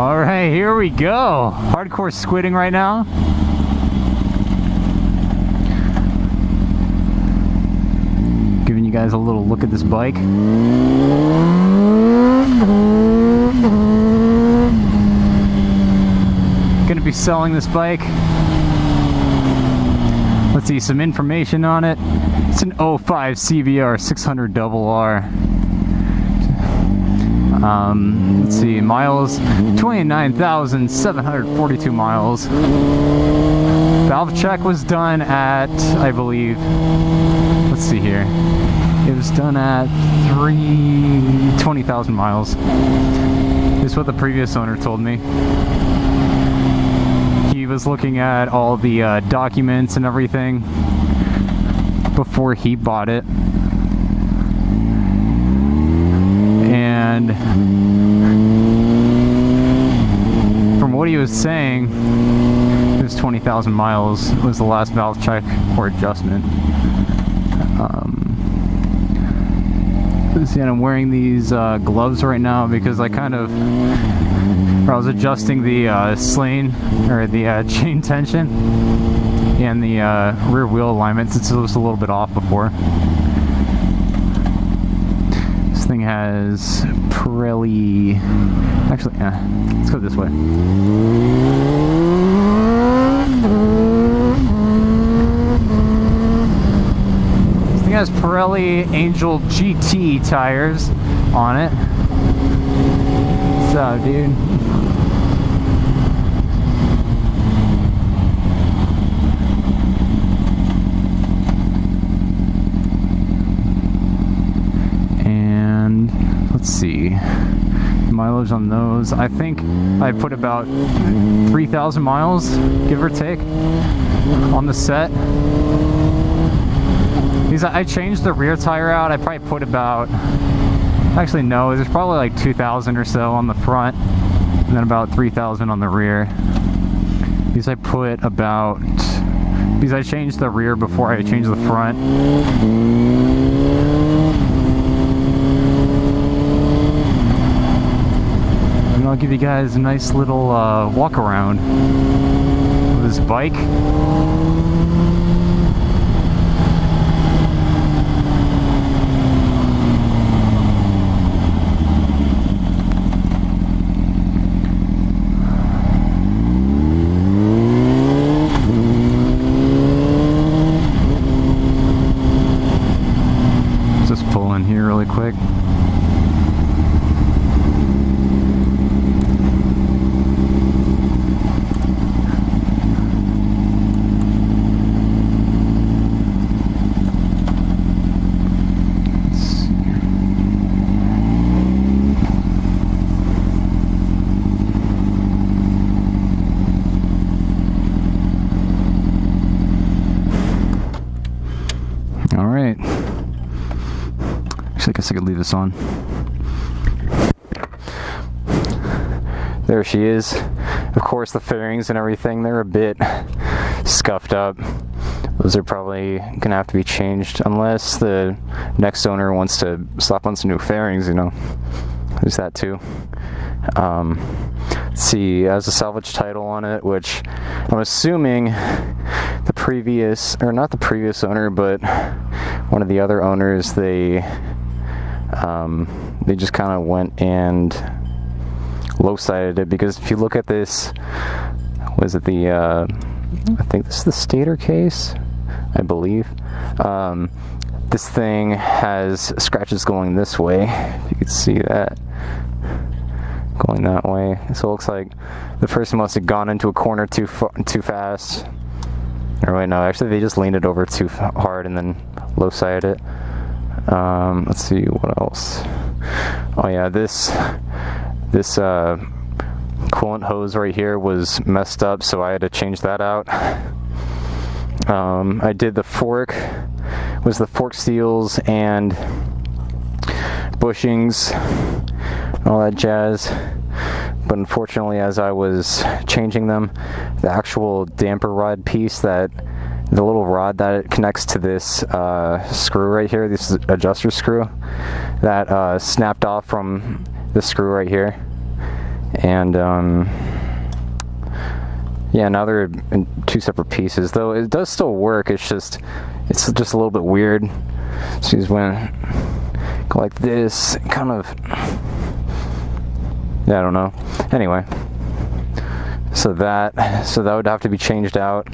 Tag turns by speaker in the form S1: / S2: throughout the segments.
S1: All right, here we go. Hardcore squidding right now. Giving you guys a little look at this bike. Gonna be selling this bike. Let's see, some information on it. It's an 05 CBR600RR. Let's see, miles, 29,742 miles. Valve check was done at, I believe, let's see here. It was done at 20,000 miles. This is what the previous owner told me. He was looking at all the documents and everything before he bought it. And from what he was saying, it was 20,000 miles was the last valve check or adjustment. See, and I'm wearing these gloves right now because I was adjusting the sling or the chain tension and the rear wheel alignment since it was a little bit off before. This thing has Pirelli. Actually, let's go this way. This thing has Pirelli Angel GT tires on it. What's up, dude? Let's see, mileage on those. I think I put about 3,000 miles, give or take, on the set. Because I changed the rear tire out. I probably put about, actually no, there's probably like 2,000 or so on the front, and then about 3,000 on the rear. Because I put about, because I changed the rear before I changed the front. I'll give you guys a nice little walk around with this bike. Just pull in here really quick. Alright. Actually, I guess I could leave this on. There she is. Of course, the fairings and everything, they're a bit scuffed up. Those are probably gonna have to be changed unless the next owner wants to slap on some new fairings, you know. There's that too. Let's see, it has a salvage title on it, which I'm assuming the previous, or not the previous owner, but one of the other owners, they just kind of went and low-sided it, because if you look at this, was it the, I think this is the stator case, I believe. This thing has scratches going this way, if you can see that, going that way. So it looks like the person must have gone into a corner too fast. Or wait, no, actually they just leaned it over too hard and then low-sided it. Let's see, what else? Oh yeah, this coolant hose right here was messed up, so I had to change that out. I did the fork, was the fork seals and bushings, all that jazz. But unfortunately, as I was changing them, the actual damper rod piece, that the little rod that it connects to this screw right here, this adjuster screw, that snapped off from the screw right here, And yeah, now they're in two separate pieces, though it does still work. It's just a little bit weird. So when go like this, kind of, yeah, I don't know. Anyway, so that would have to be changed out.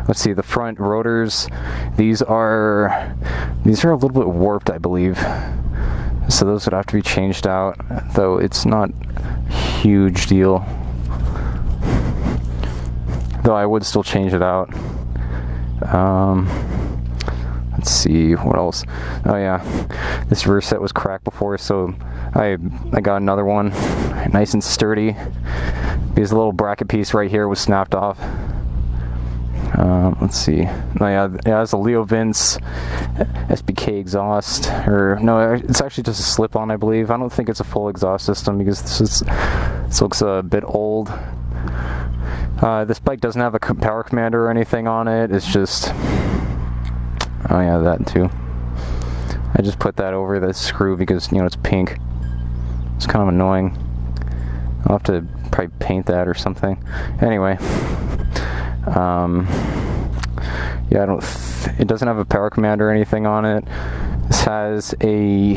S1: Let's see, the front rotors, these are a little bit warped, I believe. So those would have to be changed out, though it's not a huge deal. Though I would still change it out. Let's see, what else? Oh yeah, this rear set was cracked before, so I got another one, nice and sturdy, because the little bracket piece right here was snapped off. Let's see. Oh yeah, it's a Leo Vince SBK exhaust, or no, it's actually just a slip-on, I believe. I don't think it's a full exhaust system because this looks a bit old. This bike doesn't have a power commander or anything on it. It's just, oh yeah, that too. I just put that over the screw because, you know, it's pink. It's kind of annoying. I'll have to probably paint that or something. Anyway, yeah, it doesn't have a power command or anything on it. This has a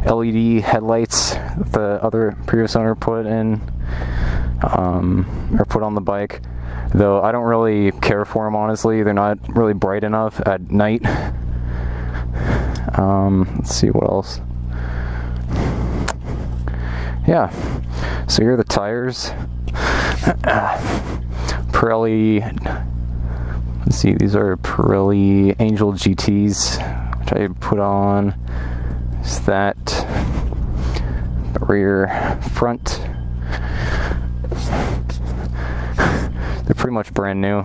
S1: LED headlights that the other previous owner put in, or put on the bike, though I don't really care for them, honestly. They're not really bright enough at night. Let's see what else. Yeah, so here are the tires. Pirelli, let's see, these are Pirelli Angel GTs, which I put on. Is that rear, front? They're pretty much brand new.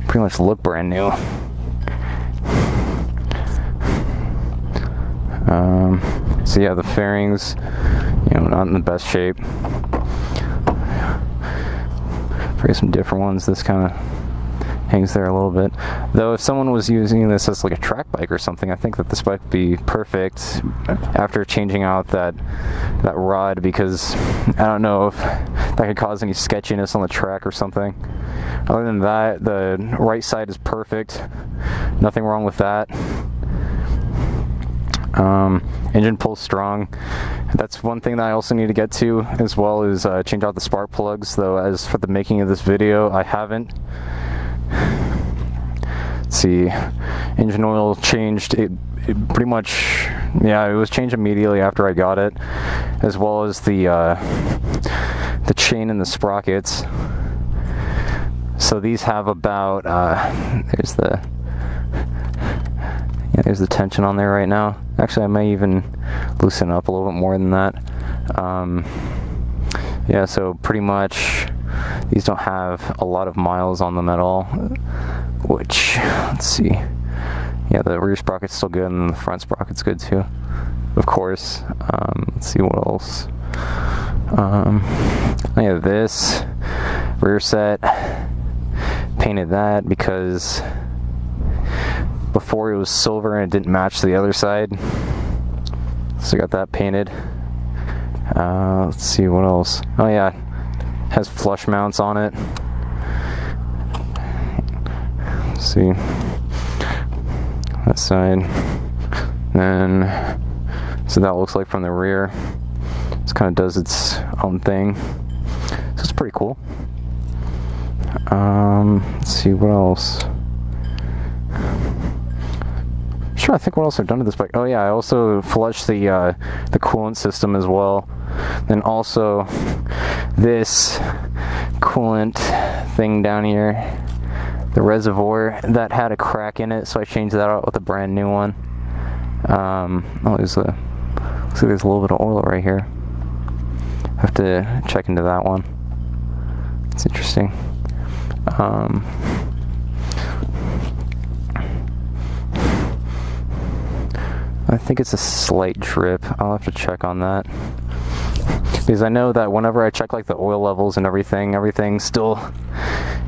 S1: Pretty much look brand new. So yeah, the fairings, you know, not in the best shape. Probably some different ones. This kind of hangs there a little bit. Though if someone was using this as like a track bike or something, I think that this bike would be perfect after changing out that rod, because I don't know if that could cause any sketchiness on the track or something. Other than that, the right side is perfect. Nothing wrong with that. Engine pulls strong. That's one thing that I also need to get to, as well as change out the spark plugs, though as for the making of this video, I haven't. Let's see, engine oil changed, it pretty much, yeah, it was changed immediately after I got it, as well as the chain and the sprockets. So these have about, there's the tension on there right now. Actually, I may even loosen up a little bit more than that. Yeah, so pretty much these don't have a lot of miles on them at all, which, let's see. Yeah, the rear sprocket's still good, and the front sprocket's good too, of course. Let's see what else. Yeah, this rear set, painted that because before it was silver and it didn't match the other side, so I got that painted. Let's see what else. Oh yeah, it has flush mounts on it. Let's see that side, and so that looks like from the rear. This kind of does its own thing, so it's pretty cool. Let's see what else. I'm trying to think what else I've done to this bike. Oh yeah, I also flushed the coolant system as well. Then also this coolant thing down here, the reservoir, that had a crack in it, so I changed that out with a brand new one. Oh, looks like there's a little bit of oil right here. I have to check into that one. It's interesting. I think it's a slight drip. I'll have to check on that, because I know that whenever I check like the oil levels and everything still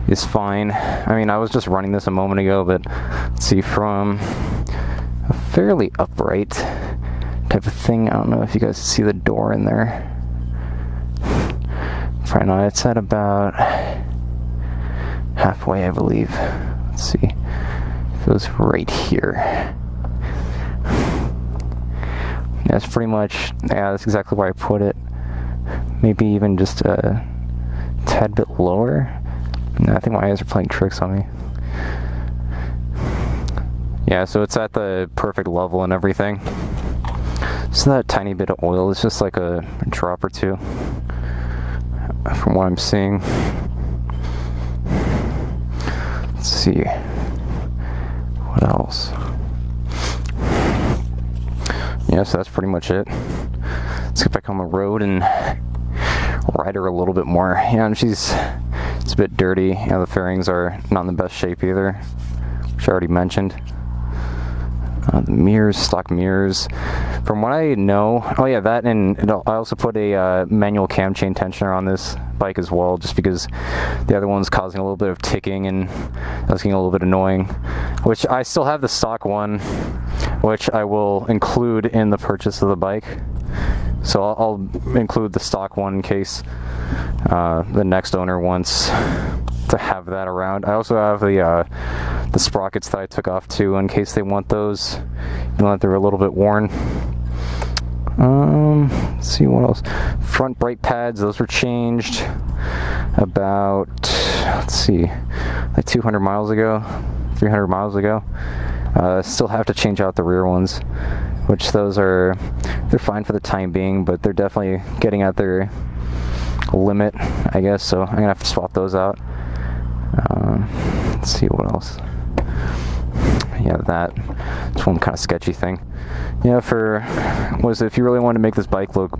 S1: is fine. I mean, I was just running this a moment ago, but let's see, from a fairly upright to type of thing. I don't know if you guys see the door in there. Probably not. It's at about halfway, I believe. Let's see. It goes right here. That's pretty much, yeah, that's exactly where I put it. Maybe even just a tad bit lower. No, I think my eyes are playing tricks on me. Yeah, so it's at the perfect level and everything. So that tiny bit of oil is just like a drop or two, from what I'm seeing. Let's see. What else? Yeah, so that's pretty much it. Let's get back on the road and ride her a little bit more. Yeah, and it's a bit dirty. Yeah, the fairings are not in the best shape either, which I already mentioned. The mirrors, stock mirrors. From what I know, oh yeah, that, and I also put a manual cam chain tensioner on this bike as well, just because the other one's causing a little bit of ticking and that's getting a little bit annoying. Which I still have the stock one, which I will include in the purchase of the bike. So I'll include the stock one in case the next owner wants to have that around. I also have the sprockets that I took off too, in case they want those, even though they're a little bit worn. Let's see what else. Front brake pads, those were changed about, let's see, like 200 miles ago, 300 miles ago. Still have to change out the rear ones, which they're fine for the time being, but they're definitely getting at their limit, I guess, so I'm gonna have to swap those out. Let's see what else. Yeah, that's one kind of sketchy thing. Yeah, if you really want to make this bike look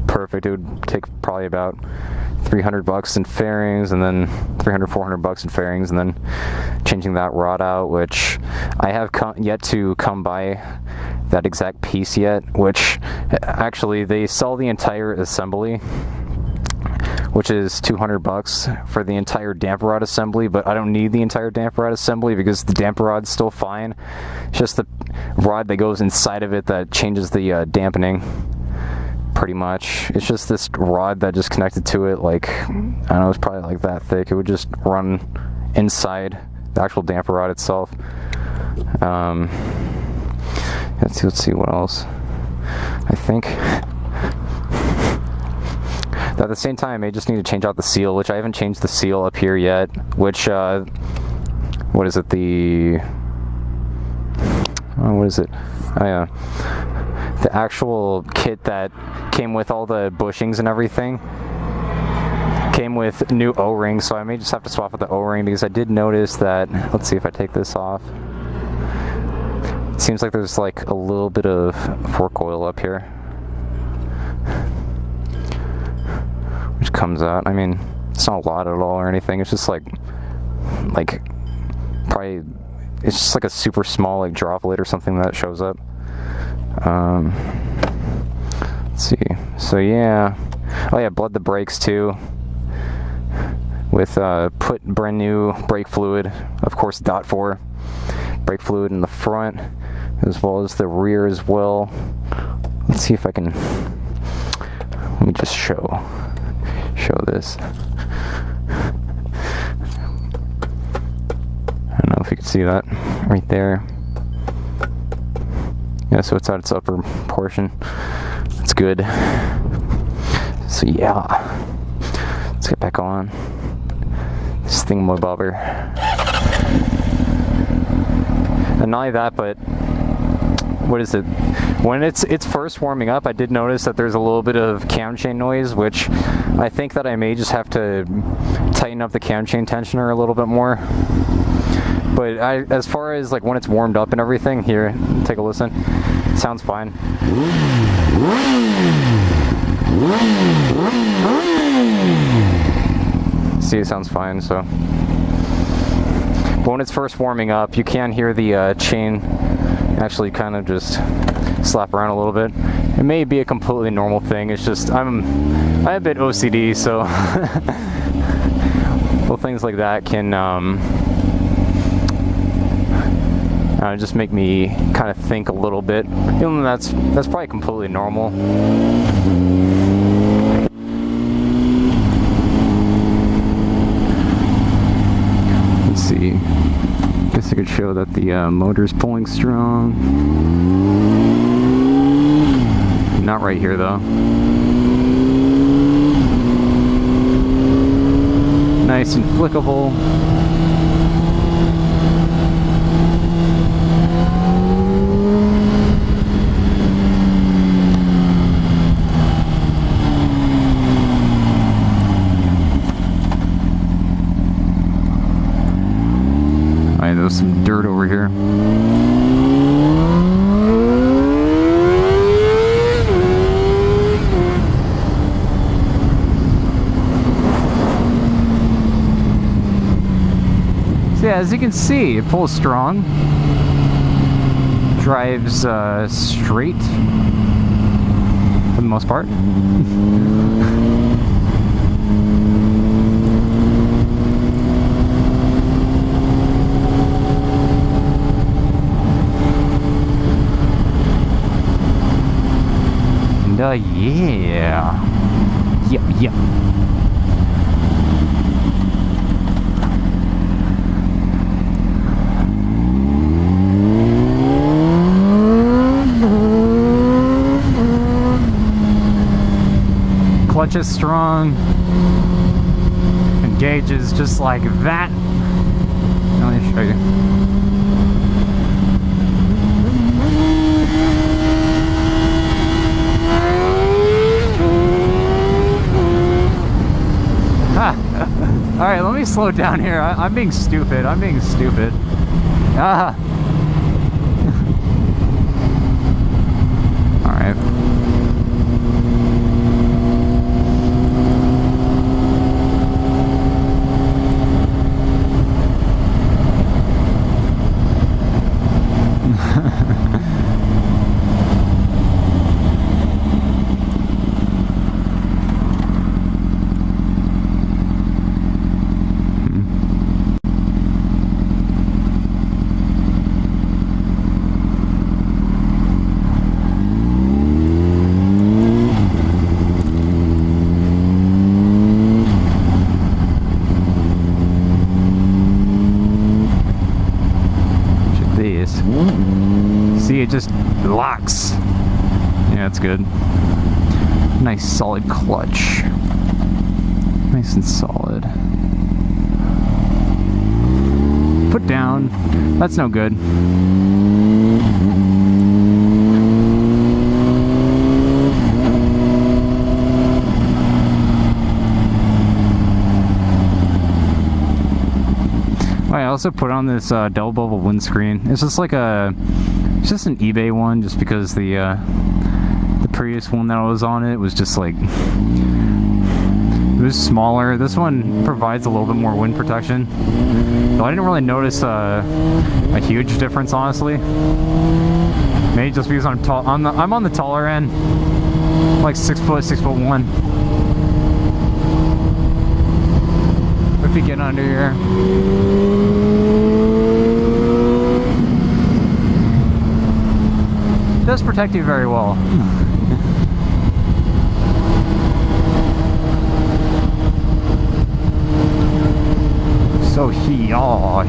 S1: perfect, it would take probably about $300 in fairings, and then $400 in fairings, and then changing that rod out, which I have yet to come by that exact piece yet, which actually they sell the entire assembly, which is $200 for the entire damper rod assembly, but I don't need the entire damper rod assembly because the damper rod's still fine. It's just the rod that goes inside of it that changes the dampening, pretty much. It's just this rod that just connected to it, like, I don't know, it's probably like that thick. It would just run inside the actual damper rod itself. Let's see what else. I think at the same time, I just need to change out the seal, which I haven't changed the seal up here yet, which, what is it, what is it? Oh yeah, the actual kit that came with all the bushings and everything came with new O-rings, so I may just have to swap out the O-ring, because I did notice that, let's see if I take this off, it seems like there's like a little bit of fork oil up here, which comes out. I mean, it's not a lot at all or anything. It's just like probably, it's just like a super small like droplet or something that shows up. Let's see. So yeah. Oh yeah, bled the brakes too. With put brand new brake fluid, of course .4 brake fluid in the front, as well as the rear as well. Let's see if I can. Let me just show this. I don't know if you can see that right there. Yeah, so it's at its upper portion. That's good. So yeah, let's get back on this thingamabobber. And not only that, but what is it? When it's first warming up, I did notice that there's a little bit of cam chain noise, which I think that I may just have to tighten up the cam chain tensioner a little bit more. But as far as like when it's warmed up and everything, here, take a listen. Sounds fine. See, it sounds fine. So, but when it's first warming up, you can hear the chain actually kind of just slap around a little bit. It may be a completely normal thing. It's just I'm a bit OCD, so well, things like that can I Just make me kind of think a little bit. Even though that's probably completely normal. Let's see. Guess I could show that the motor's pulling strong. Not right here though. Nice and flickable. Alright, there's some dirt over here. Yeah, as you can see, it pulls strong, drives straight for the most part. And yeah. Yep. Clutch is strong, engages just like that. Let me show you. Alright, let me slow down here. I'm being stupid. Ah. Alright. See, it just locks. Yeah, it's good. Nice solid clutch. Nice and solid. Put down. That's no good. I also put on this double bubble windscreen. It's just like it's just an eBay one, just because the previous one that I was on it was just like, it was smaller. This one provides a little bit more wind protection. So I didn't really notice a huge difference, honestly. Maybe just because I'm tall. I'm on the taller end, like 6'1". If you get under here. It does protect you very well. So hee-yaw.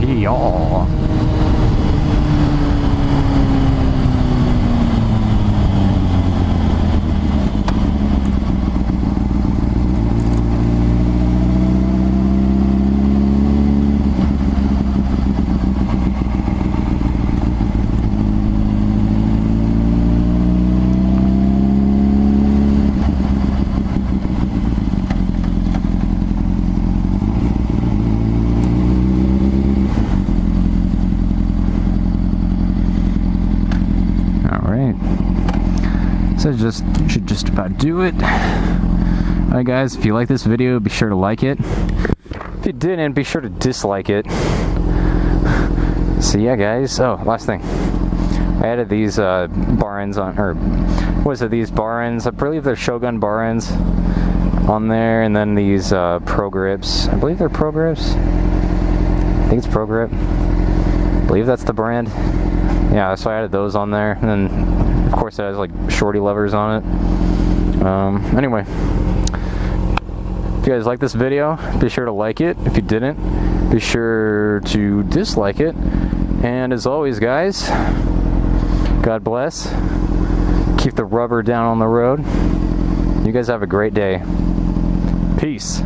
S1: So should just about do it. Alright guys, if you like this video, be sure to like it. If you didn't, be sure to dislike it. So yeah guys, oh, last thing. I added these bar ends on, or what is it, these bar ends, I believe they're Shogun bar ends on there, and then these Pro Grips. I believe they're Pro Grips. I think it's Pro Grip. I believe that's the brand. yeah, so I added those on there, and then of course it has like shorty levers on it. Anyway, if you guys like this video, be sure to like it. If you didn't, be sure to dislike it. And as always, guys, God bless. Keep the rubber down on the road. You guys have a great day. Peace.